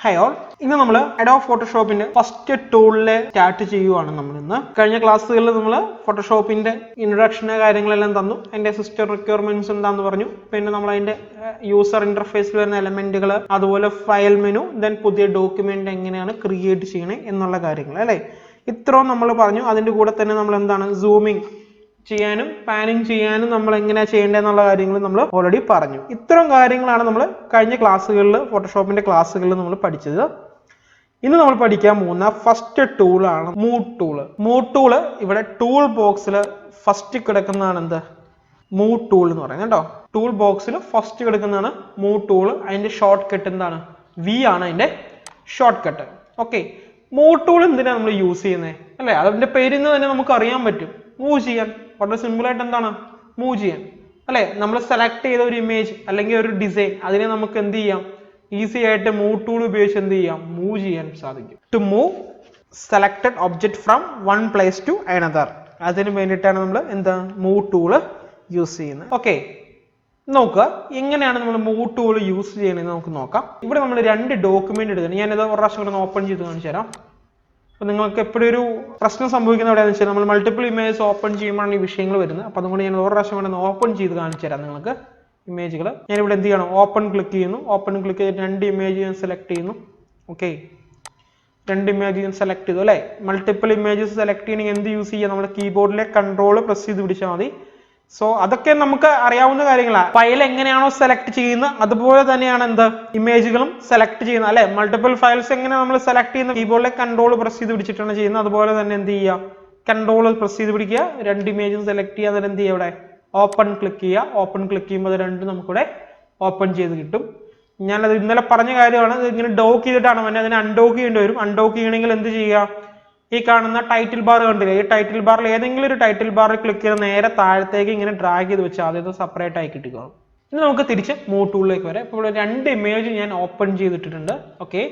Hi all. ഇന്ന് നമ്മൾ Adobe Photoshopന്റെ first ടൂളിലെ start ചെയ്യുവാണ് നമ്മൾ ഇന്ന്. കഴിഞ്ഞ ക്ലാസ്സുകളിൽ നമ്മൾ ഫോട്ടോഷോപ്പിന്റെ ഇൻട്രൊഡക്ഷൻ കാര്യങ്ങളെല്ലാം തന്നു. അതിന്റെ സിസ്റ്റം റിക്വയർമെന്റ്സ് എന്താണെന്ന് പറഞ്ഞു. പിന്നെ നമ്മൾ അതിന്റെ യൂസർ ഇന്റർഫേസിൽ വരുന്ന എലമെന്റുകൾ, അതുപോലെ ഫയൽ മെനു, ദെൻ പുതിയ ഡോക്യുമെന്റ് എങ്ങനെയാണ് ക്രിയേറ്റ് ചെയ്യണേ എന്നുള്ള കാര്യങ്ങൾ അല്ലേ. ഇത്രയും നമ്മൾ പറഞ്ഞു. അതിന്റെ കൂടെ തന്നെ നമ്മൾ എന്താണ് സൂമിങ് ചെയ്യാനും പാനിങ് ചെയ്യാനും നമ്മൾ എങ്ങനെയാണ് ചെയ്യേണ്ടതെന്നുള്ള കാര്യങ്ങൾ നമ്മൾ ഓൾറെഡി പറഞ്ഞു. ഇത്തരം കാര്യങ്ങളാണ് നമ്മൾ കഴിഞ്ഞ ക്ലാസ്സുകളിൽ ഫോട്ടോഷോപ്പിന്റെ ക്ലാസ്സുകളിൽ നമ്മൾ പഠിച്ചത്. ഇന്ന് നമ്മൾ പഠിക്കാൻ പോകുന്ന ഫസ്റ്റ് ടൂളാണ് മൂവ് ടൂള്. മൂവ് ടൂള് ഇവിടെ ടൂൾ ബോക്സിൽ ഫസ്റ്റ് കിടക്കുന്നതാണ് എന്ത് മൂവ് ടൂൾ എന്ന് പറയുന്നത് കേട്ടോ. ടൂൾ ബോക്സിൽ ഫസ്റ്റ് കിടക്കുന്നതാണ് മൂവ് ടൂൾ. അതിന്റെ ഷോർട്ട് കട്ട് എന്താണ് വി ആണ് അതിന്റെ short cut. Okay, move tool എന്തിനാണ് നമ്മൾ യൂസ് ചെയ്യുന്നത് അല്ലെ? അതിന്റെ പേരിൽ നിന്ന് തന്നെ നമുക്ക് അറിയാൻ പറ്റും. മൂവ് ചെയ്യാൻ, വളരെ സിമ്പിൾ ആയിട്ട് എന്താണ് മൂവ് ചെയ്യാൻ അല്ലെ. നമ്മൾ സെലക്ട് ചെയ്ത ഒരു ഇമേജ് അല്ലെങ്കിൽ ഒരു ഡിസൈൻ, അതിനെ നമുക്ക് എന്ത് ചെയ്യാം, ഈസി ആയിട്ട് മൂവ് ടൂൾ ഉപയോഗിച്ച് എന്ത് ചെയ്യാം, മൂവ് ചെയ്യാൻ സാധിക്കും. To move selected object from one place to another, അതിന് വേണ്ടിയിട്ടാണ് നമ്മൾ എന്താ മൂവ് ടൂള് യൂസ് ചെയ്യുന്നത്. ഓക്കെ, നോക്കുക എങ്ങനെയാണ് നമ്മൾ മൂവ് ടൂൾ യൂസ് ചെയ്യണമെന്ന് നമുക്ക് നോക്കാം. ഇവിടെ നമ്മൾ രണ്ട് ഡോക്യുമെന്റ് എടുക്കണം. ഞാനിത് ഒരു പ്രാവശ്യം കൂടെ ഓപ്പൺ ചെയ്ത് കാണിച്ചു തരാം. അപ്പോൾ നിങ്ങൾക്ക് എപ്പോഴും ഒരു പ്രശ്നം സംഭവിക്കുന്ന എവിടെയാണെന്ന് വെച്ചാൽ നമ്മൾ മൾട്ടിപ്പിൾ ഇമേജസ് ഓപ്പൺ ചെയ്യുമ്പോഴാണ് ഈ വിഷയങ്ങൾ വരുന്നത്. അപ്പോൾ അതുകൊണ്ട് ഞാൻ ഒരു പ്രാവശ്യം കൂടെ ഓപ്പൺ ചെയ്ത് കാണിച്ചു തരാം നിങ്ങൾക്ക് ഇമേജുകൾ. ഞാനിവിടെ എന്ത് ചെയ്യണം, ഓപ്പൺ ക്ലിക്ക് ചെയ്യുന്നു. ഓപ്പൺ ക്ലിക്ക് ചെയ്ത് രണ്ട് ഇമേജ് ഞാൻ സെലക്ട് ചെയ്യുന്നു. ഓക്കെ, രണ്ട് ഇമേജ് ഞാൻ സെലക്ട് ചെയ്തു അല്ലേ. മൾട്ടിപ്പിൾ ഇമേജസ് സെലക്ട് ചെയ്യണമെങ്കിൽ എന്ത് യൂസ് ചെയ്യുക, നമ്മുടെ കീബോർഡിലെ കൺട്രോൾ പ്രസ് ചെയ്ത് പിടിച്ചാൽ മതി. സോ അതൊക്കെ നമുക്ക് അറിയാവുന്ന കാര്യങ്ങളാണ്. ഫയൽ എങ്ങനെയാണോ സെലക്ട് ചെയ്യുന്നത് അതുപോലെ തന്നെയാണ് എന്ത് ഇമേജുകളും സെലക്ട് ചെയ്യുന്നത് അല്ലെ. മൾട്ടിപ്പിൾ ഫയൽസ് എങ്ങനെ നമ്മൾ സെലക്ട് ചെയ്യുന്ന കീബോർഡിലെ കൺട്രോൾ പ്രസ് ചെയ്ത് പിടിച്ചിട്ടാണ് ചെയ്യുന്നത്. അതുപോലെ തന്നെ എന്ത് ചെയ്യുക, കൺട്രോൾ പ്രസ് ചെയ്ത് പിടിക്കുക, രണ്ട് ഇമേജും സെലക്ട് ചെയ്യുക, എന്നിട്ട് എന്ത് ചെയ്യുക, ഇവിടെ ഓപ്പൺ ക്ലിക്ക് ചെയ്യുക. ഓപ്പൺ ക്ലിക്ക് ചെയ്യുമ്പോൾ അത് രണ്ടും നമുക്കിവിടെ ഓപ്പൺ ചെയ്ത് കിട്ടും. ഞാനത് ഇന്നലെ പറഞ്ഞ കാര്യമാണ്. ഇത് ഇങ്ങനെ ഡോക്ക് ചെയ്തിട്ടാണ് വന്നെ, അതിനെ അൺഡോക്ക് ചെയ്യേണ്ടി വരും. അൺഡോക്ക് ചെയ്യണമെങ്കിൽ എന്ത് ചെയ്യുക, ഈ കാണുന്ന ടൈറ്റിൽ ബാർ കണ്ടില്ലേ, ഈ ടൈറ്റിൽ ബാറിൽ ഏതെങ്കിലും ഒരു ടൈറ്റിൽ ബാറിൽ ക്ലിക്ക് ചെയ്ത് നേരെ താഴത്തേക്ക് ഇങ്ങനെ ഡ്രാഗ് ചെയ്ത് വെച്ചാൽ ആദ്യം സെപ്പറേറ്റ് ആയി കിട്ടിക്കോളും. ഇനി നമുക്ക് തിരിച്ച് മൂവ് ടൂളിലേക്ക് വരാം. ഇപ്പോൾ ഇവിടെ രണ്ട് ഇമേജ് ഞാൻ ഓപ്പൺ ചെയ്തിട്ടിട്ടുണ്ട്. ഓക്കെ,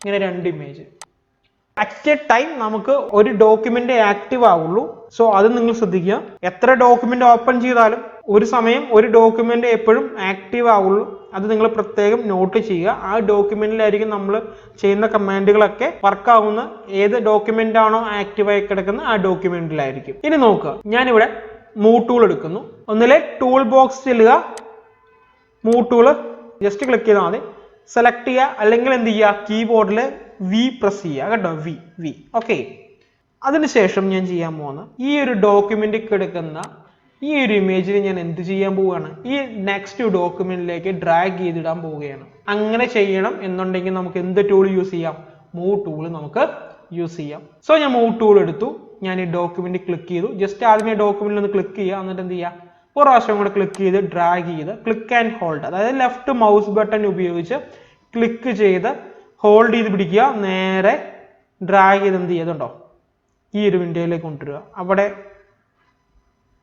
ഇങ്ങനെ രണ്ട് ഇമേജ് അറ്റ് എ ടൈം നമുക്ക് ഒരു ഡോക്യുമെന്റ് ആക്റ്റീവ് ആവുള്ളൂ. സോ അത് നിങ്ങൾ ശ്രദ്ധിക്കുക. എത്ര ഡോക്യുമെന്റ് ഓപ്പൺ ചെയ്താലും ഒരു സമയം ഒരു ഡോക്യുമെന്റ് എപ്പോഴും ആക്റ്റീവ് ആവുള്ളൂ. അത് നിങ്ങൾ പ്രത്യേകം നോട്ട് ചെയ്യുക. ആ ഡോക്യുമെന്റിലായിരിക്കും നമ്മൾ ചെയ്യുന്ന കമാൻഡുകളൊക്കെ വർക്ക് ആവുന്ന. ഏത് ഡോക്യുമെന്റ് ആണോ ആക്റ്റീവ് ആയി കിടക്കുന്നത് ആ ഡോക്യുമെന്റിലായിരിക്കും. ഇനി നോക്കുക, ഞാനിവിടെ മൂവ് ടൂൾ എടുക്കുന്നു. ഒന്നിലെ ടൂൾ ബോക്സ് ചെല്ലുക, മൂവ് ടൂള് ജസ്റ്റ് ക്ലിക്ക് ചെയ്താൽ മതി. സെലക്ട് ചെയ്യുക, അല്ലെങ്കിൽ എന്ത് ചെയ്യുക, കീബോർഡിൽ വി പ്രസ് ചെയ്യുക കേട്ടോ, വി. ഓക്കെ, അതിനുശേഷം ഞാൻ ചെയ്യാൻ പോകുന്ന ഈ ഒരു ഡോക്യുമെന്റ് കിടക്കുന്ന ഈ ഒരു ഇമേജിൽ ഞാൻ എന്ത് ചെയ്യാൻ പോവുകയാണ്, ഈ നെക്സ്റ്റ് ഡോക്യുമെന്റിലേക്ക് ഡ്രാഗ് ചെയ്തിടാൻ പോവുകയാണ്. അങ്ങനെ ചെയ്യണം എന്നുണ്ടെങ്കിൽ നമുക്ക് എന്ത് ടൂൾ യൂസ് ചെയ്യാം, മൂവ് ടൂൾ നമുക്ക് യൂസ് ചെയ്യാം. സോ ഞാൻ മൂവ് ടൂൾ എടുത്തു. ഞാൻ ഈ ഡോക്യുമെന്റ് ക്ലിക്ക് ചെയ്തു. ജസ്റ്റ് ആദ്യമേ ഡോക്യുമെന്റിൽ ഒന്ന് ക്ലിക്ക് ചെയ്യുക, എന്നിട്ട് എന്ത് ചെയ്യുക, ഒരു പ്രാവശ്യം കൂടെ ക്ലിക്ക് ചെയ്ത് ഡ്രാഗ് ചെയ്ത് ക്ലിക്ക് ആൻഡ് ഹോൾഡ്, അതായത് ലെഫ്റ്റ് മൗസ് ബട്ടൺ ഉപയോഗിച്ച് ക്ലിക്ക് ചെയ്ത് ഹോൾഡ് ചെയ്ത് പിടിക്കുക. നേരെ ഡ്രാഗ് ചെയ്ത് എന്ത് ചെയ്തുണ്ടോ ഈ ഒരു വിൻഡോയിലേക്ക് കൊണ്ടുവരിക. അവിടെ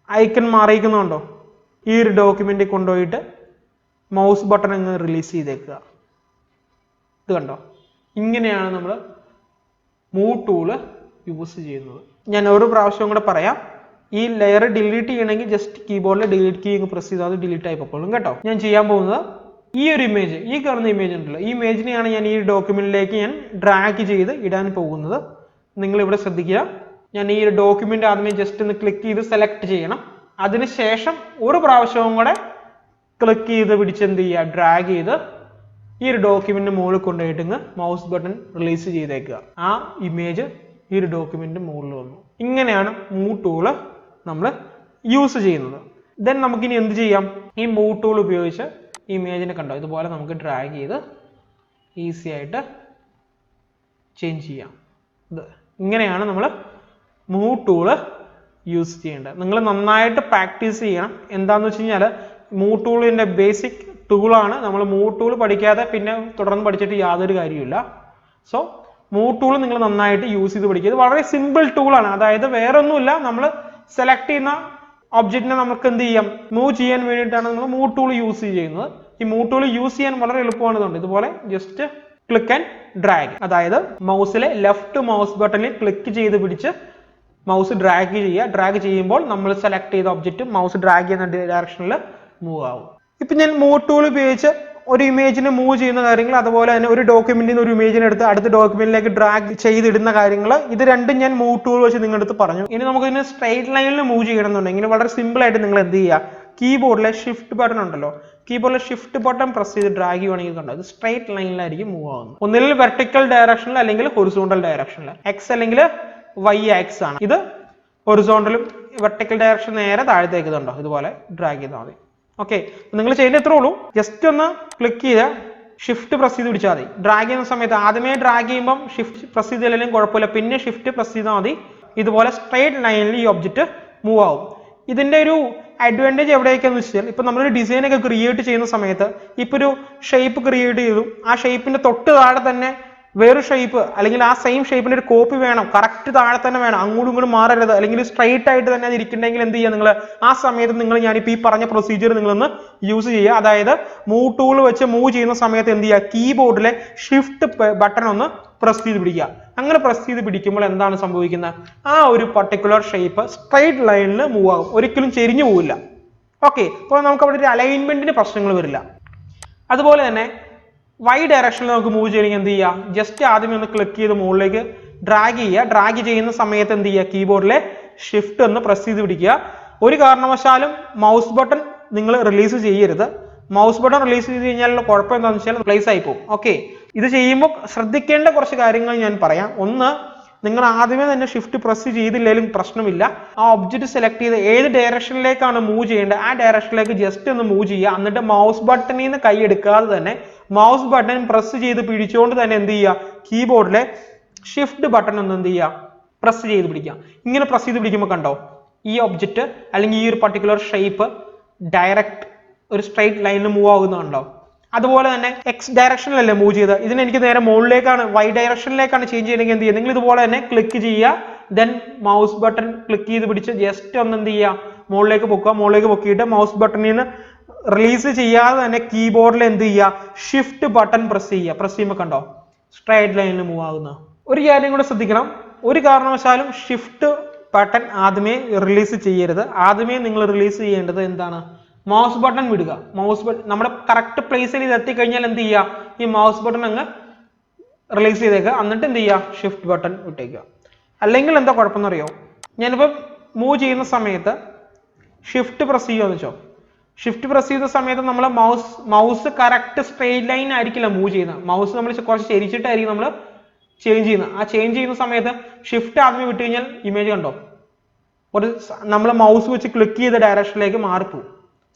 ഐക്കൺ മാറിയിരിക്കുന്നുണ്ടോ, ഈ ഒരു ഡോക്യുമെന്റ് കൊണ്ടുപോയിട്ട് മൗസ് ബട്ടൺ അങ്ങ് റിലീസ് ചെയ്തേക്കുക. ഇത് കണ്ടോ, ഇങ്ങനെയാണ് നമ്മൾ മൂവ് ടൂള് യൂസ് ചെയ്യുന്നത്. ഞാൻ ഒരു പ്രാവശ്യം കൂടെ പറയാം. ഈ ലെയർ ഡിലീറ്റ് ചെയ്യണമെങ്കിൽ ജസ്റ്റ് കീബോർഡിൽ ഡിലീറ്റ് കീ പ്രസ് ചെയ്താൽ അത് ഡിലീറ്റ് ആയി പോയിക്കോളും കേട്ടോ. ഞാൻ ചെയ്യാൻ പോകുന്നത് ഈ ഒരു ഇമേജ്, ഈ കാണുന്ന ഇമേജ് ഉണ്ടല്ലോ, ഈ ഇമേജിനെയാണ് ഞാൻ ഈ ഡോക്യുമെന്റിലേക്ക് ഞാൻ ഡ്രാഗ് ചെയ്ത് ഇടാൻ പോകുന്നത്. നിങ്ങൾ ഇവിടെ ശ്രദ്ധിക്കുക. ഞാൻ ഈ ഒരു ഡോക്യുമെന്റ് ആദ്യമേ ജസ്റ്റ് ഒന്ന് ക്ലിക്ക് ചെയ്ത് സെലക്ട് ചെയ്യണം. അതിനുശേഷം ഒരു പ്രാവശ്യവും കൂടെ ക്ലിക്ക് ചെയ്ത് പിടിച്ച് എന്ത് ചെയ്യുക, ഡ്രാഗ് ചെയ്ത് ഈ ഒരു ഡോക്യുമെന്റ് മുകളിൽ കൊണ്ടുപോയിട്ട് മൗസ് ബട്ടൺ റിലീസ് ചെയ്തേക്കുക. ആ ഇമേജ് ഈ ഒരു ഡോക്യുമെന്റ് മുകളിൽ വന്നു. ഇങ്ങനെയാണ് മൂവ് ടൂള് നമ്മൾ യൂസ് ചെയ്യുന്നത്. ദെൻ നമുക്കിനി എന്ത് ചെയ്യാം, ഈ മൂവ് ടൂൾ ഉപയോഗിച്ച് ഇമേജിനെ കണ്ടോ ഇതുപോലെ നമുക്ക് ഡ്രാഗ് ചെയ്ത് ഈസി ആയിട്ട് ചേഞ്ച് ചെയ്യാം. ഇത് ഇങ്ങനെയാണ് നമ്മൾ മൂവ് ടൂള് യൂസ് ചെയ്യേണ്ടത്. നിങ്ങൾ നന്നായിട്ട് പ്രാക്ടീസ് ചെയ്യണം. എന്താണെന്ന് വെച്ച് കഴിഞ്ഞാൽ മൂവ് ടൂളിൻ്റെ ബേസിക് ടൂളാണ്. നമ്മൾ മൂവ് ടൂൾ പഠിക്കാതെ പിന്നെ തുടർന്ന് പഠിച്ചിട്ട് യാതൊരു കാര്യമില്ല. സോ മൂവ് ടൂൾ നിങ്ങൾ നന്നായിട്ട് യൂസ് ചെയ്ത് പഠിക്കുക. ഇത് വളരെ സിമ്പിൾ ടൂളാണ്. അതായത് വേറെ ഒന്നുമില്ല, നമ്മൾ സെലക്ട് ചെയ്യുന്ന ഒബ്ജക്റ്റിനെ നമുക്ക് എന്ത് ചെയ്യാം, മൂവ് ചെയ്യാൻ വേണ്ടിയിട്ടാണ് നമ്മൾ മൂവ് ടൂൾ യൂസ് ചെയ്യുന്നത്. ഈ മൂവ് ടൂൾ യൂസ് ചെയ്യാൻ വളരെ എളുപ്പമാണ്. ഇതുപോലെ ജസ്റ്റ് ക്ലിക്ക് ആൻഡ് ഡ്രാഗ്, അതായത് മൗസിലെ ലെഫ്റ്റ് മൗസ് ബട്ടണിൽ ക്ലിക്ക് ചെയ്ത് പിടിച്ച് മൗസ് ഡ്രാഗ് ചെയ്യുക. ഡ്രാഗ് ചെയ്യുമ്പോൾ നമ്മൾ സെലക്ട് ചെയ്ത ഒബ്ജക്റ്റ് മൗസ് ഡ്രാഗ് ചെയ്യുന്ന ഡയറക്ഷനിൽ മൂവ് ആവും. ഇപ്പം ഞാൻ മൂവ് ടൂൾ ഉപയോഗിച്ച് ഒരു ഇമേജിനെ മൂവ് ചെയ്യുന്ന കാര്യങ്ങൾ, അതുപോലെ തന്നെ ഒരു ഡോക്യുമെന്റിൽ നിന്ന് ഒരു ഇമേജിനെ എടുത്ത് അടുത്ത ഡോക്യുമെന്റിലേക്ക് ഡ്രാഗ് ചെയ്തിടുന്ന കാര്യങ്ങൾ, ഇത് രണ്ടും ഞാൻ മൂവ് ടൂൾ വെച്ച് നിങ്ങളുടെ അടുത്ത് പറഞ്ഞു. ഇനി നമുക്ക് ഇതിനെ സ്ട്രൈറ്റ് ലൈനിൽ മൂവ് ചെയ്യണമെന്നുണ്ടെങ്കിൽ വളരെ സിമ്പിൾ ആയിട്ട് നിങ്ങൾ എന്ത് ചെയ്യുക, കീബോർഡിലെ ഷിഫ്റ്റ് ബട്ടൺ ഉണ്ടല്ലോ, കീബോർഡിലെ ഷിഫ്റ്റ് ബട്ടൺ പ്രസ് ചെയ്ത് ഡ്രാഗ് ചെയ്യുവാണെങ്കിൽ കണ്ടോ ഇത് സ്ട്രൈറ്റ് ലൈനിലായിരിക്കും മൂവ് ആവുന്നത്. ഒന്നിൽ വെർട്ടിക്കൽ ഡയറക്ഷനിൽ അല്ലെങ്കിൽ ഹൊറിസോണ്ടൽ ഡയറക്ഷനിൽ, എക്സ് അല്ലെങ്കിൽ വൈ ആക്സ് ആണ്. ഇത് ഹൊറിസോണ്ടലും വെർട്ടിക്കൽ ഡയറക്ഷൻ നേരെ താഴത്തേക്ക് ഇതുണ്ടോ ഇതുപോലെ ഡ്രാഗ് ചെയ്താൽ മതി. ഓക്കെ, നിങ്ങൾ ചെയ്യേണ്ട എത്രേ ഉള്ളൂ, ജസ്റ്റ് ഒന്ന് ക്ലിക്ക് ചെയ്ത് ഷിഫ്റ്റ് പ്രസ് ചെയ്ത് പിടിച്ചാൽ മതി. ഡ്രാഗ് ചെയ്യുന്ന സമയത്ത് ആദ്യമേ ഡ്രാഗ് ചെയ്യുമ്പോൾ ഷിഫ്റ്റ് പ്രസ് ചെയ്തില്ലെങ്കിലും കുഴപ്പമില്ല, പിന്നെ ഷിഫ്റ്റ് പ്രസ് ചെയ്താൽ മതി. ഇതുപോലെ സ്ട്രൈറ്റ് ലൈനിൽ ഈ ഒബ്ജക്റ്റ് മൂവ് ആവും. ഇതിന്റെ ഒരു അഡ്വാൻറ്റേജ് എവിടെയൊക്കെയാന്ന് വെച്ചാൽ, ഇപ്പൊ നമ്മളൊരു ഡിസൈൻ ഒക്കെ ക്രിയേറ്റ് ചെയ്യുന്ന സമയത്ത് ഇപ്പൊ ഒരു ഷേപ്പ് ക്രിയേറ്റ് ചെയ്തു, ആ ഷേപ്പിന്റെ തൊട്ട് താഴെ തന്നെ വേറൊരു ഷേപ്പ് അല്ലെങ്കിൽ ആ സെയിം ഷേപ്പിന്റെ ഒരു കോപ്പി വേണം, കറക്റ്റ് താഴെ തന്നെ വേണം, അങ്ങോട്ടും ഇങ്ങോട്ടും മാറരുത്, അല്ലെങ്കിൽ സ്ട്രൈറ്റ് ആയിട്ട് തന്നെ അത് ഇരിക്കണമെങ്കിൽ എന്ത് ചെയ്യുക നിങ്ങൾ, ആ സമയത്ത് നിങ്ങൾ ഞാനിപ്പോൾ ഈ പറഞ്ഞ പ്രൊസീജിയർ നിങ്ങളൊന്ന് യൂസ് ചെയ്യുക. അതായത് മൂവ് ടൂൾ വെച്ച് മൂവ് ചെയ്യുന്ന സമയത്ത് എന്ത് ചെയ്യുക, കീബോർഡിലെ ഷിഫ്റ്റ് ബട്ടൺ ഒന്ന് പ്രസ് ചെയ്ത് പിടിക്കുക. അങ്ങനെ പ്രസ് ചെയ്ത് പിടിക്കുമ്പോൾ എന്താണ് സംഭവിക്കുന്നത്, ആ ഒരു പർട്ടിക്കുലർ ഷേപ്പ് സ്ട്രൈറ്റ് ലൈനിൽ മൂവ് ആകും, ഒരിക്കലും ചെരിഞ്ഞു പോവില്ല. ഓക്കെ, അപ്പോൾ നമുക്ക് അവിടെ ഒരു അലൈൻമെന്റിന് പ്രശ്നങ്ങൾ വരില്ല. അതുപോലെ തന്നെ വൈ ഡയറക്ഷനിൽ നമുക്ക് മൂവ് ചെയ്യണമെങ്കിൽ എന്ത് ചെയ്യുക, ജസ്റ്റ് ആദ്യമേ ഒന്ന് ക്ലിക്ക് ചെയ്ത് മുകളിലേക്ക് ഡ്രാഗ് ചെയ്യുക. ഡ്രാഗ് ചെയ്യുന്ന സമയത്ത് എന്ത് ചെയ്യുക, കീബോർഡിലെ ഷിഫ്റ്റ് ഒന്ന് പ്രസ് ചെയ്ത് പിടിക്കുക. ഒരു കാരണവശാലും മൗസ് ബട്ടൺ നിങ്ങൾ റിലീസ് ചെയ്യരുത്. മൗസ് ബട്ടൺ റിലീസ് ചെയ്ത് കഴിഞ്ഞാൽ കുഴപ്പം എന്താണെന്ന് വെച്ചാൽ പ്ലേസ് ആയി പോകും. ഓക്കെ, ഇത് ചെയ്യുമ്പോൾ ശ്രദ്ധിക്കേണ്ട കുറച്ച് കാര്യങ്ങൾ ഞാൻ പറയാം. ഒന്ന്, നിങ്ങൾ ആദ്യമേ തന്നെ ഷിഫ്റ്റ് പ്രസ് ചെയ്തില്ലെങ്കിലും പ്രശ്നമില്ല. ആ ഒബ്ജക്റ്റ് സെലക്ട് ചെയ്ത് ഏത് ഡയറക്ഷനിലേക്കാണ് മൂവ് ചെയ്യേണ്ടത് ആ ഡയറക്ഷനിലേക്ക് ജസ്റ്റ് ഒന്ന് മൂവ് ചെയ്യുക. എന്നിട്ട് മൗസ് ബട്ടണിൽ നിന്ന് കൈ എടുക്കാതെ തന്നെ മൗസ് ബട്ടൺ പ്രസ് ചെയ്ത് പിടിച്ചുകൊണ്ട് തന്നെ എന്ത് ചെയ്യുക, കീബോർഡിലെ ഷിഫ്റ്റ് ബട്ടൺ ഒന്ന് എന്ത് ചെയ്യുക, പ്രസ് ചെയ്ത് പിടിക്കുക. ഇങ്ങനെ പ്രസ് ചെയ്ത് പിടിക്കുമ്പോൾ കണ്ടോ ഈ ഒബ്ജക്റ്റ് അല്ലെങ്കിൽ ഈ ഒരു പർട്ടിക്കുലർ ഷേപ്പ് ഡയറക്റ്റ് ഒരു സ്ട്രൈറ്റ് ലൈനിൽ മൂവ് ആകുന്നുണ്ടോ. അതുപോലെ തന്നെ എക്സ് ഡയറക്ഷനിലല്ലേ മൂവ് ചെയ്തത്, ഇതിന് എനിക്ക് നേരെ മുകളിലേക്കാണ് വൈ ഡയറക്ഷനിലേക്കാണ് ചേഞ്ച് ചെയ്യണമെങ്കിൽ എന്ത് ചെയ്യുക, നിങ്ങൾ ഇതുപോലെ തന്നെ ക്ലിക്ക് ചെയ്യുക. ദെൻ മൗസ് ബട്ടൺ ക്ലിക്ക് ചെയ്ത് പിടിച്ച് ജസ്റ്റ് ഒന്ന് എന്ത് ചെയ്യുക, മുകളിലേക്ക് പൊക്കുക. മുകളിലേക്ക് പൊക്കിയിട്ട് മൗസ് ബട്ടണിൽ നിന്ന് റിലീസ് ചെയ്യാതെ തന്നെ കീബോർഡിൽ എന്ത് ചെയ്യുക, ഷിഫ്റ്റ് ബട്ടൺ പ്രസ് ചെയ്യുക. പ്രസ് ചെയ്യുമ്പോൾ കണ്ടോ സ്ട്രൈറ്റ് ലൈനിൽ മൂവ് ആകുന്ന. ഒരു കാര്യം കൂടെ ശ്രദ്ധിക്കണം, ഒരു കാരണവശാലും ഷിഫ്റ്റ് ബട്ടൺ ആദ്യമേ റിലീസ് ചെയ്യരുത്. ആദ്യമേ നിങ്ങൾ റിലീസ് ചെയ്യേണ്ടത് എന്താണ്, മൗസ് ബട്ടൺ വിടുക. മൗസ് ബട്ടൺ നമ്മുടെ കറക്റ്റ് പ്ലേസിൽ ഇത് എത്തിക്കഴിഞ്ഞാൽ എന്ത് ചെയ്യുക, ഈ മൗസ് ബട്ടൺ അങ്ങ് റിലീസ് ചെയ്തേക്കുക. എന്നിട്ട് എന്ത് ചെയ്യുക, ഷിഫ്റ്റ് ബട്ടൺ വിട്ടേക്കുക. അല്ലെങ്കിൽ എന്താ കുഴപ്പമെന്ന് അറിയോ, ഞാനിപ്പം മൂവ് ചെയ്യുന്ന സമയത്ത് ഷിഫ്റ്റ് പ്രസ് ചെയ്യുമെന്ന് വെച്ചോ, ഷിഫ്റ്റ് പ്രസ് ചെയ്ത സമയത്ത് നമ്മൾ മൗസ് കറക്റ്റ് സ്ട്രെയിറ്റ് ലൈൻ ആയിരിക്കില്ല മൂവ് ചെയ്യുന്നത്. മൗസ് നമ്മൾ കുറച്ച് ചെരിച്ചിട്ടായിരിക്കും നമ്മൾ ചേഞ്ച് ചെയ്യുന്നത്. ആ ചേഞ്ച് ചെയ്യുന്ന സമയത്ത് ഷിഫ്റ്റ് ആദ്യമേ വിട്ട് കഴിഞ്ഞാൽ ഇമേജ് കണ്ടോ ഒരു നമ്മൾ മൗസ് വെച്ച് ക്ലിക്ക് ചെയ്ത ഡയറക്ഷനിലേക്ക് മാറിപ്പോകും.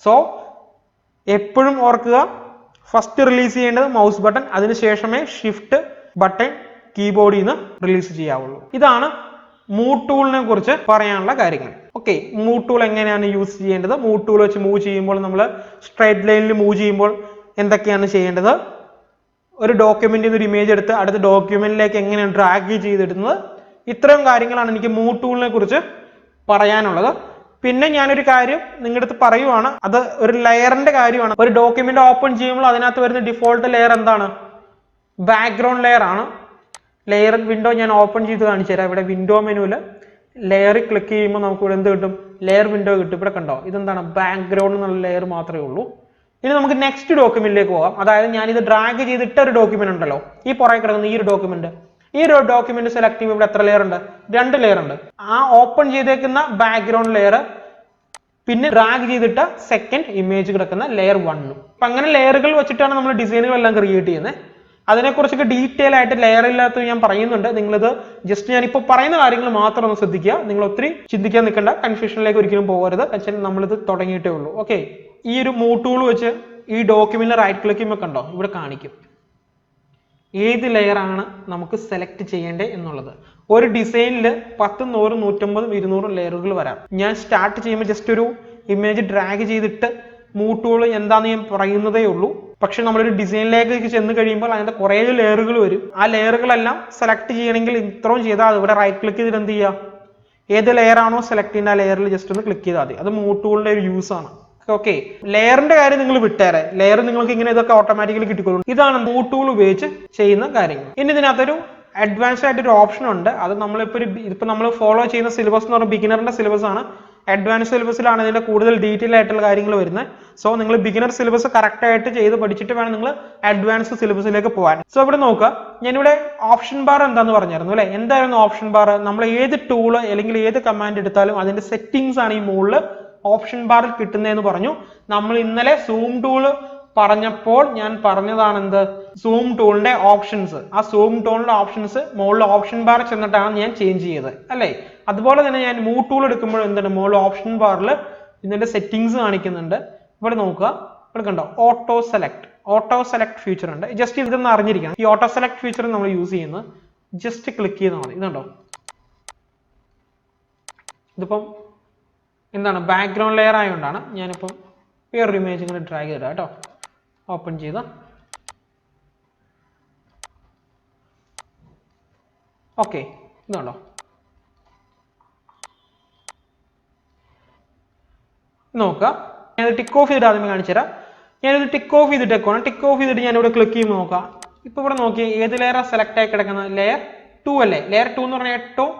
സോ എപ്പോഴും ഓർക്കുക, ഫസ്റ്റ് റിലീസ് ചെയ്യേണ്ടത് മൗസ് ബട്ടൺ, അതിനുശേഷമേ ഷിഫ്റ്റ് ബട്ടൺ കീബോർഡിൽ നിന്ന് റിലീസ് ചെയ്യാവുള്ളൂ. ഇതാണ് മൂവ് ടൂളിനെ കുറിച്ച് പറയാനുള്ള കാര്യങ്ങൾ. ഓക്കെ, മൂവ് ടൂൾ എങ്ങനെയാണ് യൂസ് ചെയ്യേണ്ടത്, മൂവ് ടൂൾ വെച്ച് മൂവ് ചെയ്യുമ്പോൾ നമ്മൾ സ്ട്രൈറ്റ് ലൈനിൽ മൂവ് ചെയ്യുമ്പോൾ എന്തൊക്കെയാണ് ചെയ്യേണ്ടത്, ഒരു ഡോക്യുമെന്റിൽ നിന്ന് ഒരു ഇമേജ് എടുത്ത് അടുത്ത ഡോക്യുമെന്റിലേക്ക് എങ്ങനെയാണ് ഡ്രാഗ് ചെയ്തിടുന്നത്, ഇത്രയും കാര്യങ്ങളാണ് എനിക്ക് മൂവ് ടൂളിനെ കുറിച്ച് പറയാനുള്ളത്. പിന്നെ ഞാനൊരു കാര്യം നിങ്ങളുടെ അടുത്ത് പറയുവാണ്, അത് ഒരു ലെയറിന്റെ കാര്യമാണ്. ഒരു ഡോക്യുമെന്റ് ഓപ്പൺ ചെയ്യുമ്പോൾ അതിനകത്ത് വരുന്ന ഡിഫോൾട്ട് ലെയർ എന്താണ്, ബാക്ക്ഗ്രൗണ്ട് ലെയർ ആണ്. ലെയർ വിൻഡോ ഞാൻ ഓപ്പൺ ചെയ്ത് കാണിച്ചു തരാം. ഇവിടെ വിൻഡോ മെനുവിൽ ലെയറിൽ ക്ലിക്ക് ചെയ്യുമ്പോൾ നമുക്ക് ഇവിടെ എന്ത് കിട്ടും, ലെയർ വിൻഡോ കിട്ടും. ഇവിടെ കണ്ടോ, ഇതെന്താണ് ബാക്ക്ഗ്രൗണ്ട് എന്നുള്ള ലെയർ മാത്രമേ ഉള്ളൂ. ഇനി നമുക്ക് നെക്സ്റ്റ് ഡോക്യുമെന്റിലേക്ക് പോകാം. അതായത് ഞാനിത് ഡ്രാഗ് ചെയ്തിട്ട ഒരു ഡോക്യുമെന്റ് ഉണ്ടല്ലോ, ഈ പുറകെ കിടക്കുന്ന ഈ ഒരു ഡോക്യുമെന്റ്, ഈ ഒരു ഡോക്യുമെന്റ് സെലക്ട് ചെയ്യുമ്പോൾ ഇവിടെ എത്ര ലെയർ ഉണ്ട്, 2 ലെയർ ഉണ്ട്. ആ ഓപ്പൺ ചെയ്തേക്കുന്ന ബാക്ക്ഗ്രൗണ്ട് ലെയർ, പിന്നെ ഡ്രാഗ് ചെയ്തിട്ട് സെക്കൻഡ് ഇമേജ് കിടക്കുന്ന ലെയർ 1. അപ്പൊ അങ്ങനെ ലെയറുകൾ വെച്ചിട്ടാണ് നമ്മൾ ഡിസൈനുകളെല്ലാം ക്രിയേറ്റ് ചെയ്യുന്നത്. അതിനെക്കുറിച്ചൊക്കെ ഡീറ്റെയിൽ ആയിട്ട് ലെയർ ഇല്ലാത്തത് ഞാൻ പറയുന്നുണ്ട്. നിങ്ങളിത് ജസ്റ്റ് ഞാനിപ്പോൾ പറയുന്ന കാര്യങ്ങൾ മാത്രം ഒന്ന് ശ്രദ്ധിക്കുക. നിങ്ങൾ ഒത്തിരി ചിന്തിക്കാൻ നിൽക്കേണ്ട, കൺഫ്യൂഷനിലേക്ക് ഒരിക്കലും പോകരുത്. പക്ഷേ നമ്മളിത് തുടങ്ങിയിട്ടേ ഉള്ളൂ. ഓക്കെ, ഈ ഒരു മൂവ് ടൂൾ വെച്ച് ഈ ഡോക്യുമെന്റിൽ റൈറ്റ് ക്ലിക്ക് ചെയ്യുമ്പോൾ കണ്ടോ ഇവിടെ കാണിക്കും ഏത് ലെയർ ആണ് നമുക്ക് സെലക്ട് ചെയ്യേണ്ടത് എന്നുള്ളത്. ഒരു ഡിസൈനിൽ 10, 100, 150, 200 ലെയറുകൾ വരാം. ഞാൻ സ്റ്റാർട്ട് ചെയ്യുമ്പോൾ ജസ്റ്റ് ഒരു ഇമേജ് ഡ്രാഗ് ചെയ്തിട്ട് മൂവ് ടൂൾ എന്താണെന്ന് ഞാൻ പറയുന്നതേ ഉള്ളൂ. പക്ഷെ നമ്മളൊരു ഡിസൈനിലേക്ക് ചെന്ന് കഴിയുമ്പോൾ അതിന്റെ കുറേ ലെയറുകൾ വരും. ആ ലെയറുകളെല്ലാം സെലക്ട് ചെയ്യണമെങ്കിൽ ഇത്രയും ചെയ്താൽ ഇവിടെ റൈറ്റ് ക്ലിക്ക് ചെയ്തിട്ട് എന്ത് ചെയ്യുക, ഏത് ലെയർ ആണോ സെലക്ട് ചെയ്യുന്ന ആ ലെയറിൽ ജസ്റ്റ് ഒന്ന് ക്ലിക്ക് ചെയ്താൽ മതി. അത് മൂവ് ടൂളിന്റെ ഒരു യൂസ് ആണ്. ഓക്കെ, ലെയറിന്റെ കാര്യം നിങ്ങൾ വിട്ടേരെ, ലെയർ നിങ്ങൾക്ക് ഇങ്ങനെ ഇതൊക്കെ ഓട്ടോമാറ്റിക്കലി കിട്ടിക്കൊള്ളും. ഇതാണ് മൂവ് ടൂൾ ഉപയോഗിച്ച് ചെയ്യുന്ന കാര്യങ്ങൾ. ഇനി ഇതിനകത്തൊരു അഡ്വാൻസ്ഡ് ആയിട്ട് ഒരു ഓപ്ഷൻ ഉണ്ട്. അത് നമ്മളിപ്പോൾ ഇപ്പൊ നമ്മൾ ഫോളോ ചെയ്യുന്ന സിലബസ് എന്ന് പറഞ്ഞാൽ ബിഗിനറിന്റെ സിലബസ് ആണ്. അഡ്വാൻസ് സിലബസിലാണ് ഇതിന്റെ കൂടുതൽ ഡീറ്റെയിൽ ആയിട്ടുള്ള കാര്യങ്ങൾ വരുന്നത്. സോ നിങ്ങൾ ബിഗിനർ സിലബസ് കറക്റ്റ് ആയിട്ട് ചെയ്ത് പഠിച്ചിട്ട് വേണം നിങ്ങൾ അഡ്വാൻസ് സിലബസിലേക്ക് പോകാൻ. സോ ഇവിടെ നോക്കുക, ഞാനിവിടെ ഓപ്ഷൻ ബാർ എന്താന്ന് പറഞ്ഞായിരുന്നു അല്ലെ. എന്തായിരുന്നു ഓപ്ഷൻ ബാർ? നമ്മൾ ഏത് ടൂള് അല്ലെങ്കിൽ ഏത് കമാൻഡ് എടുത്താലും അതിന്റെ സെറ്റിംഗ്സ് ആണ് ഈ മുകളിൽ ഓപ്ഷൻ ബാറിൽ കിട്ടുന്നതെന്ന് പറഞ്ഞു. നമ്മൾ ഇന്നലെ സൂം ടൂള് പറഞ്ഞപ്പോൾ ഞാൻ പറഞ്ഞതാണ് എന്ത്, സൂം ടൂളിന്റെ ഓപ്ഷൻസ്. ആ സൂം ടൂളിന്റെ ഓപ്ഷൻസ് മുകളിൽ ഓപ്ഷൻ ബാർ ചെന്നിട്ടാണ് ഞാൻ ചേഞ്ച് ചെയ്തത് അല്ലേ. അതുപോലെ തന്നെ ഞാൻ മൂവ് ടൂൾ എടുക്കുമ്പോൾ എന്താണ്, മുകളിൽ ഓപ്ഷൻ ബാറിൽ ഇതിന്റെ സെറ്റിംഗ്സ് കാണിക്കുന്നുണ്ട്. ഇവിടെ നോക്കുക, ഇവിടെ കണ്ടോ ഓട്ടോ സെലക്ട് ഫീച്ചർ ഉണ്ട്. ജസ്റ്റ് ഇതൊന്ന് അറിഞ്ഞിരിക്കണം. ഈ ഓട്ടോ സെലക്ട് ഫീച്ചർ നമ്മൾ യൂസ് ചെയ്യുന്നത് ജസ്റ്റ് ക്ലിക്ക് ചെയ്താൽ മതി. ഇതുണ്ടോ, ഇതിപ്പം എന്താണ് ബാക്ക്ഗ്രൗണ്ട് ലെയർ ആയതുകൊണ്ടാണ് ഞാനിപ്പം വേറൊരു ഇമേജ് ഇങ്ങനെ ഡ്രാഗ് ചെയ്തിടാം കേട്ടോ. ഓപ്പൺ ചെയ്ത് ഓക്കെ, ഇതുണ്ടോ നോക്കുക. ഞാനത് ടിക്ക് ഓഫ് ചെയ്തിട്ട് ആദ്യമേ കാണിച്ചു തരാം. ഞാനിത് ടിക്ക് ഓഫ് ചെയ്തിട്ടേക്കാണ്. ടിക്ക് ഓഫ് ചെയ്തിട്ട് ഞാനിവിടെ ക്ലിക്ക് ചെയ്യുമ്പോൾ നോക്കാം, ഇപ്പൊ ഇവിടെ നോക്കി ഏത് ലെയറാണ് സെലക്ട് ആയി കിടക്കുന്നത്, ലെയർ 2 അല്ലേ. ലെയർ 2 എന്ന് പറഞ്ഞാൽ ഏറ്റവും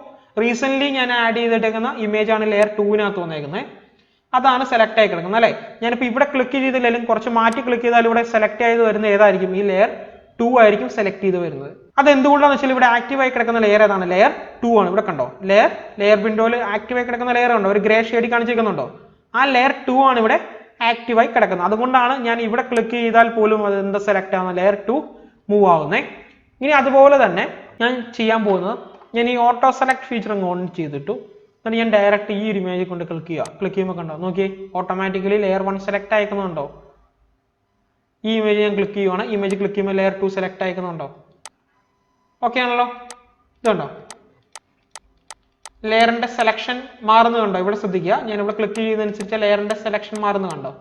റീസെന്റ് ഞാൻ ആഡ് ചെയ്തിട്ടേക്കുന്ന ഇമേജ് ആണ് ലെയർ 2-നകത്ത് വന്നേക്കുന്നത്. അതാണ് സെലക്ട് ആയി കിടക്കുന്നത് അല്ലെ. ഞാനിപ്പോ ഇവിടെ ക്ലിക്ക് ചെയ്തില്ലെങ്കിലും കുറച്ച് മാറ്റി ക്ലിക്ക് ചെയ്താൽ ഇവിടെ സെലക്ട് ചെയ്ത് വരുന്ന ഏതായിരിക്കും, ഈ ലെയർ 2 ആയിരിക്കും സെലക്ട് ചെയ്ത് വരുന്നത്. അത് എന്തുകൊണ്ടാണെന്ന് വെച്ചാൽ ഇവിടെ ആക്റ്റീവ് ആയി കിടക്കുന്ന ലെയർ ഏതാണ്, ലെയർ 2 ആണ്. ഇവിടെ കണ്ടോ ലെയർ വിൻഡോയിൽ ആക്റ്റീവ് ആയി കിടക്കുന്ന ലെയർ ഉണ്ടോ, ഒരു ഗ്രേ ഷെയ്ഡ് കാണിച്ചിരിക്കുന്നുണ്ടോ, ആ ലെയർ 2 ആണ് ഇവിടെ ആക്റ്റീവ് ആയി കിടക്കുന്നത്. അതുകൊണ്ടാണ് ഞാൻ ഇവിടെ ക്ലിക്ക് ചെയ്താൽ പോലും അത് എന്താ സെലക്ട് ആവുന്ന ലെയർ 2 മൂവ് ആവുന്നേ. ഇനി അതുപോലെ തന്നെ ഞാൻ ചെയ്യാൻ പോകുന്നത്, ഞാൻ ഈ ഓട്ടോ സെലക്ട് ഫീച്ചർ ഓൺ ചെയ്തിട്ടു എന്നിട്ട് ഞാൻ ഡയറക്റ്റ് ഈ ഒരു ഇമേജ് കൊണ്ട് ക്ലിക്ക് ചെയ്യുമ്പോൾ കണ്ടോ, നോക്കി ഓട്ടോമാറ്റിക്കലി ലെയർ 1 സെലക്ട് ആയിക്കുന്നുണ്ടോ. ഈ ഇമേജ് ഞാൻ ക്ലിക്ക് ചെയ്യുവാണ്, ഇമേജ് ക്ലിക്ക് ചെയ്യുമ്പോൾ ലെയർ 2 സെലക്ട് ആയിക്കുന്നുണ്ടോ. ഓക്കെ ആണല്ലോ. ഇതുണ്ടോ ലെയറിന്റെ സെലക്ഷൻ മാറുന്നത് കണ്ടോ. ഇവിടെ ശ്രദ്ധിക്കുക, ഞാൻ ഇവിടെ ക്ലിക്ക് ചെയ്യുന്നതനുസരിച്ച് ലെയറിന്റെ സെലക്ഷൻ മാറുന്നത് കണ്ടോ.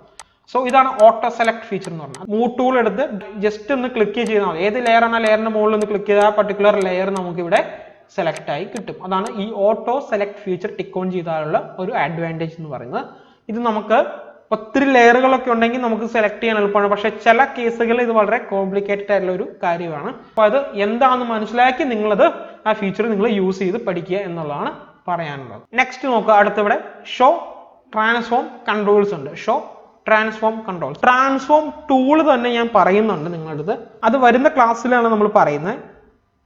സോ ഇതാണ് ഓട്ടോ സെലക്ട് ഫീച്ചർ എന്ന് പറഞ്ഞാൽ. മൂവ് ടൂൾ എടുത്ത് ജസ്റ്റ് ഒന്ന് ക്ലിക്ക് ചെയ്താൽ മതി, ഏത് ലെയർ ആണ് ആ ലെയറിന്റെ മുകളിൽ ഒന്ന് ക്ലിക്ക് ചെയ്താൽ ആ പർട്ടിക്കുലർ ലെയർ നമുക്ക് ഇവിടെ സെലക്ട് ആയി കിട്ടും. അതാണ് ഈ auto select feature tick on ചെയ്താലുള്ള ഒരു അഡ്വാൻറ്റേജ് എന്ന് പറയുന്നത്. ഇത് നമുക്ക് ഒത്തിരി ലെയറുകളൊക്കെ ഉണ്ടെങ്കിൽ നമുക്ക് സെലക്ട് ചെയ്യാൻ എളുപ്പമാണ്. പക്ഷെ ചില കേസുകളിൽ ഇത് വളരെ കോംപ്ലിക്കേറ്റഡ് ആയിട്ടുള്ള ഒരു കാര്യമാണ്. അപ്പോൾ അത് എന്താണെന്ന് മനസ്സിലാക്കി നിങ്ങളത് ആ ഫീച്ചർ നിങ്ങൾ യൂസ് ചെയ്ത് പഠിക്കുക എന്നുള്ളതാണ് പറയാനുള്ളത്. നെക്സ്റ്റ് നോക്കുക, അടുത്തിവിടെ ഷോ ട്രാൻസ്ഫോം കൺട്രോൾസ് ഉണ്ട്. Show transform controls, transform tool തന്നെ ഞാൻ പറയുന്നുണ്ട് നിങ്ങളുടെ അടുത്ത്. അത് വരുന്ന ക്ലാസ്സിലാണ് നമ്മൾ പറയുന്നത്.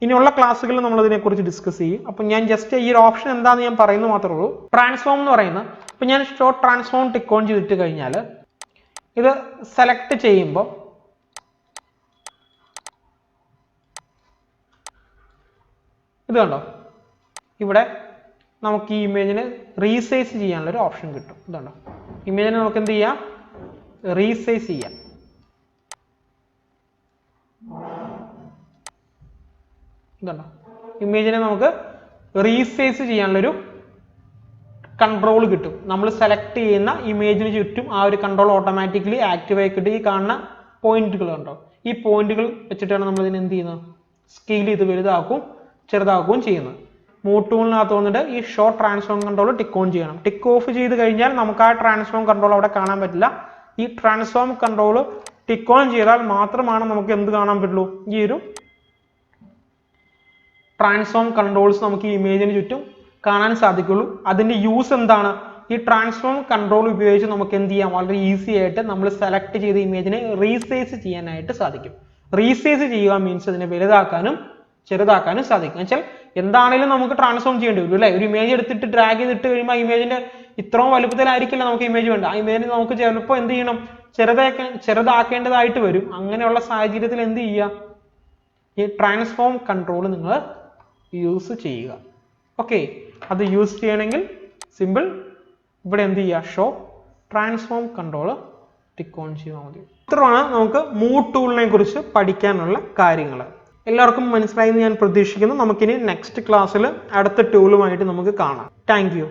ഇനിയുള്ള ക്ലാസ്സുകളിൽ നമ്മൾ ഇതിനെക്കുറിച്ച് ഡിസ്കസ് ചെയ്യും. അപ്പം ഞാൻ ജസ്റ്റ് ഈ ഒരു ഓപ്ഷൻ എന്താണെന്ന് ഞാൻ പറയുന്നത് മാത്രമേ ഉള്ളൂ. ട്രാൻസ്ഫോം എന്ന് പറയുന്നത്, ഇപ്പം ഞാൻ ഷോ ട്രാൻസ്ഫോം ടിക്ക് ഓൺ ചെയ്തിട്ട് കഴിഞ്ഞാൽ ഇത് സെലക്ട് ചെയ്യുമ്പോൾ ഇത് കണ്ടോ, ഇവിടെ നമുക്ക് ഈ ഇമേജിനെ റീസൈസ് ചെയ്യാനുള്ള ഒരു ഓപ്ഷൻ കിട്ടും. ഇതുണ്ടോ, ഇമേജിനെ നമുക്ക് എന്ത് ചെയ്യാം, റീസൈസ് ചെയ്യാം. ഇതുണ്ടോ, ഇമേജിനെ നമുക്ക് റീസൈസ് ചെയ്യാനുള്ളൊരു കൺട്രോൾ കിട്ടും. നമ്മൾ സെലക്ട് ചെയ്യുന്ന ഇമേജിന് ചുറ്റും ആ ഒരു കൺട്രോൾ ഓട്ടോമാറ്റിക്കലി ആക്റ്റീവ് ആയി കിട്ടും. ഈ കാണുന്ന പോയിന്റുകൾ ഉണ്ടോ, ഈ പോയിന്റുകൾ വെച്ചിട്ടാണ് നമ്മൾ ഇതിനെ എന്ത് ചെയ്യുന്നത്, സ്കെയിൽ ചെയ്ത് വലുതാക്കും ചെറുതാക്കുകയും ചെയ്യുന്നത്. മൂവ് ടൂളിനകത്ത് വന്നിട്ട് ഈ show transform control tick on ചെയ്യണം. ടിക്ക് ഓഫ് ചെയ്ത് കഴിഞ്ഞാൽ നമുക്ക് ആ ട്രാൻസ്ഫോം കൺട്രോൾ അവിടെ കാണാൻ പറ്റില്ല. ഈ ട്രാൻസ്ഫോം കൺട്രോൾ ടിക്ക് ഓൺ ചെയ്താൽ മാത്രമാണ് നമുക്ക് എന്ത് കാണാൻ പറ്റുള്ളൂ, ഈ ഒരു ട്രാൻസ്ഫോം കൺട്രോൾസ് നമുക്ക് ഈ ഇമേജിന് ചുറ്റും കാണാൻ സാധിക്കുള്ളൂ. അതിന്റെ യൂസ് എന്താണ്, ഈ ട്രാൻസ്ഫോം കൺട്രോൾ ഉപയോഗിച്ച് നമുക്ക് എന്ത് ചെയ്യാം, വളരെ ഈസി ആയിട്ട് നമ്മൾ സെലക്ട് ചെയ്ത ഇമേജിനെ റീസൈസ് ചെയ്യാനായിട്ട് സാധിക്കും. റീസൈസ് ചെയ്യുക മീൻസ് അതിനെ വലുതാക്കാനും ചെറുതാക്കാനും സാധിക്കും. എന്നുവെച്ചാൽ എന്താണെങ്കിലും നമുക്ക് ട്രാൻസ്ഫോം ചെയ്യേണ്ടി വരും അല്ലേ. ഒരു ഇമേജ് എടുത്തിട്ട് ഡ്രാഗ് ചെയ്തിട്ട് കഴിയുമ്പോൾ ആ ഇമേജിന്റെ ഇത്രയും വലുപ്പത്തിലായിരിക്കില്ല നമുക്ക് ഇമേജ് വേണ്ട. ആ ഇമേജിന് നമുക്ക് ചിലപ്പോൾ എന്ത് ചെയ്യണം, ചെറുതാക്കേണ്ടതായിട്ട് വരും. അങ്ങനെയുള്ള സാഹചര്യത്തിൽ എന്ത് ചെയ്യുക, ഈ ട്രാൻസ്ഫോം കൺട്രോൾ നിങ്ങൾ യൂസ് ചെയ്യുക. ഓക്കെ, അത് യൂസ് ചെയ്യണമെങ്കിൽ സിമ്പിൾ ഇവിടെ എന്ത് ചെയ്യുക, show transform control tick on ചെയ്താൽ മതി. ഇത്രയാണ് നമുക്ക് മൂവ് ടൂളിനെ കുറിച്ച് പഠിക്കാനുള്ള കാര്യങ്ങൾ. എല്ലാവർക്കും മനസ്സിലായി എന്ന് ഞാൻ പ്രതീക്ഷിക്കുന്നു. നമുക്കിനി നെക്സ്റ്റ് ക്ലാസ്സിൽ അടുത്ത ടൂളുമായിട്ട് നമുക്ക് കാണാം. Thank you.